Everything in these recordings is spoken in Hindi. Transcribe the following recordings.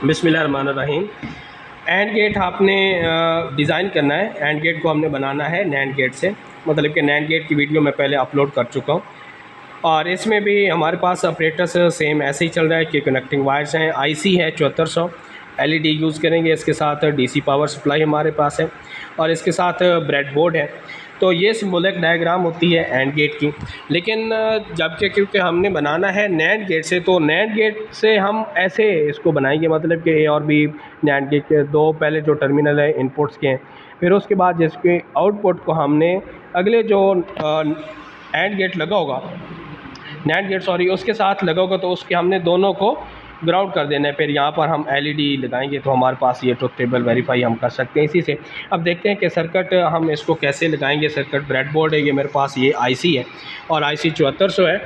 बिस्मिल्लाहिर्रहमानिर्रहीम। एंड गेट आपने डिज़ाइन करना है। एंड गेट को हमने बनाना है नैंड गेट से, मतलब कि नैंड गेट की वीडियो मैं पहले अपलोड कर चुका हूँ और इसमें भी हमारे पास ऑपरेटर्स सेम ऐसे ही चल रहा है कि कनेक्टिंग वायर्स हैं। आईसी है 7400, एलईडी यूज़ करेंगे, इसके साथ डीसी पावर सप्लाई हमारे पास है और इसके साथ ब्रेडबोर्ड है। तो ये सिंबॉलिक डायग्राम होती है एंड गेट की। लेकिन जबकि क्योंकि हमने बनाना है नैंड गेट से, तो नैंड गेट से हम ऐसे इसको बनाएंगे, मतलब कि ए और बी नैंड गेट के दो पहले जो टर्मिनल है इनपुट्स के हैं, फिर उसके बाद जिसके आउटपुट को हमने अगले जो एंड गेट लगा होगा, नैंड गेट सॉरी, उसके साथ लगा होगा, तो उसके हमने दोनों को ग्राउंड कर देना है। फिर यहाँ पर हम एलईडी लगाएंगे तो हमारे पास ये ट्रुथ टेबल वेरीफाई हम कर सकते हैं इसी से। अब देखते हैं कि सर्किट हम इसको कैसे लगाएंगे। सर्किट ब्रेडबोर्ड है, ये मेरे पास ये आईसी है और आईसी 7400 है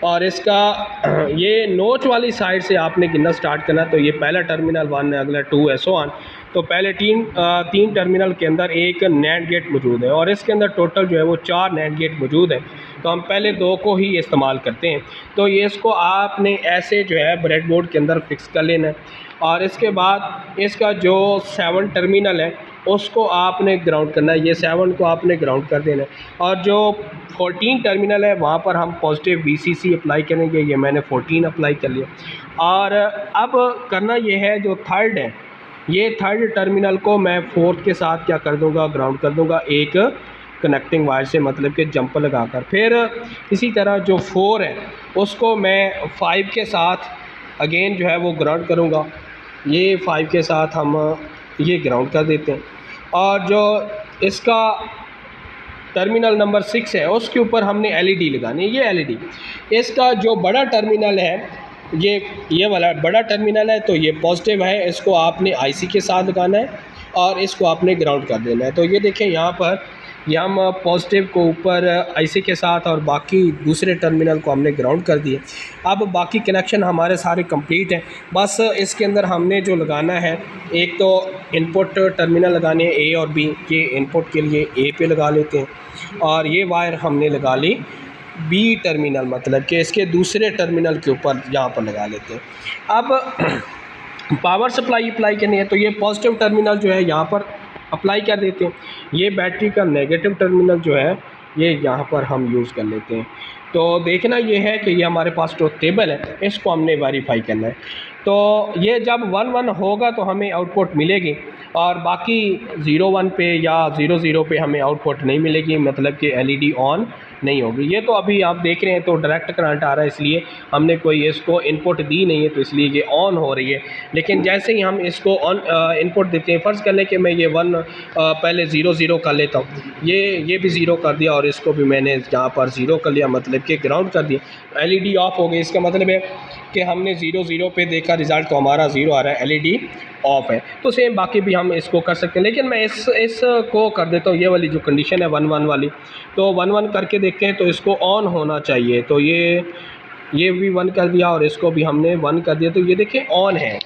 और इसका ये नोच वाली साइड से आपने गिनना स्टार्ट करना। तो ये पहला टर्मिनल 1 है, अगला 2 है, सो ऑन। तो पहले तीन टर्मिनल के अंदर एक नैंड गेट मौजूद है और इसके अंदर टोटल जो है वो 4 नैंड गेट मौजूद है। तो हम पहले 2 को ही इस्तेमाल करते हैं। तो ये इसको आपने ऐसे जो है ब्रेडबोर्ड के अंदर फिक्स कर लेना है और इसके बाद इसका जो 7 टर्मिनल है उसको आपने ग्राउंड करना है। ये 7 को आपने ग्राउंड कर देना है और जो 14 टर्मिनल है वहाँ पर हम पॉजिटिव VCC अप्लाई करेंगे। ये मैंने 14 अप्लाई कर लिया। और अब करना ये है, जो थर्ड है, ये थर्ड टर्मिनल को मैं 4 के साथ क्या कर दूंगा, ग्राउंड कर दूंगा एक कनेक्टिंग वायर से, मतलब कि जंपर लगाकर। फिर इसी तरह जो 4 है उसको मैं 5 के साथ अगेन जो है वो ग्राउंड करूंगा। ये 5 के साथ हम ये ग्राउंड कर देते हैं और जो इसका टर्मिनल नंबर 6 है उसके ऊपर हमने एलईडी लगानी है। ये एलईडी, इसका जो बड़ा टर्मिनल है, ये वाला बड़ा टर्मिनल है, तो ये पॉजिटिव है, इसको आपने आईसी के साथ लगाना है और इसको आपने ग्राउंड कर देना है। तो ये देखें यहाँ पर ये हम पॉजिटिव को ऊपर आईसी के साथ और बाकी दूसरे टर्मिनल को हमने ग्राउंड कर दिए। अब बाकी कनेक्शन हमारे सारे कंप्लीट हैं। बस इसके अंदर हमने जो लगाना है, एक तो इनपुट टर्मिनल लगाने हैं ए और बी। ये इनपुट के लिए ए पे लगा लेते हैं और ये वायर हमने लगा ली बी टर्मिनल, मतलब कि इसके दूसरे टर्मिनल के ऊपर यहाँ पर लगा लेते हैं। अब पावर सप्लाई अप्लाई करनी है, तो ये पॉजिटिव टर्मिनल जो है यहाँ पर अप्लाई कर देते हैं। ये बैटरी का नेगेटिव टर्मिनल जो है ये यहाँ पर हम यूज़ कर लेते हैं। तो देखना ये है कि ये हमारे पास ट्रुथ टेबल है, इसको हमने वेरीफाई करना है। तो ये जब 1-1 होगा तो हमें आउटपुट मिलेगी और बाकी 0-1 पे या 0-0 पे हमें आउटपुट नहीं मिलेगी, मतलब कि एलईडी ऑन नहीं होगी। ये तो अभी आप देख रहे हैं तो डायरेक्ट करंट आ रहा है, इसलिए हमने कोई इसको इनपुट दी नहीं है, तो इसलिए ये ऑन हो रही है। लेकिन जैसे ही हम इसको ऑन इनपुट देते हैं, फ़र्ज़ कर लें कि मैं ये 1 पहले 0-0 कर लेता हूँ, ये भी 0 कर दिया और इसको भी मैंने यहाँ पर 0 कर लिया, मतलब कि ग्राउंड कर दिया। एलईडी ऑफ हो गई, इसका मतलब है कि हमने 0-0 पे देखा रिज़ल्ट तो हमारा 0 आ रहा है, एलईडी ऑफ है। तो सेम बाकी भी हम इसको कर सकते हैं, लेकिन मैं इस को कर देता हूँ। ये वाली जो कंडीशन है 1-1 वाली, तो 1-1 करके देखते हैं, तो इसको ऑन होना चाहिए। तो ये भी 1 कर दिया और इसको भी हमने 1 कर दिया, तो ये देखिए ऑन है,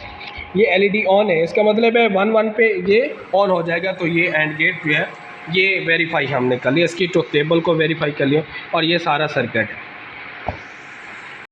ये एलईडी ऑन है। इसका मतलब है 1-1 पे ये ऑन हो जाएगा। तो ये एंड गेट जो है ये वेरीफाई हमने कर लिया, इसकी ट्रुथ टेबल को वेरीफाई कर लिया और ये सारा सर्किट है।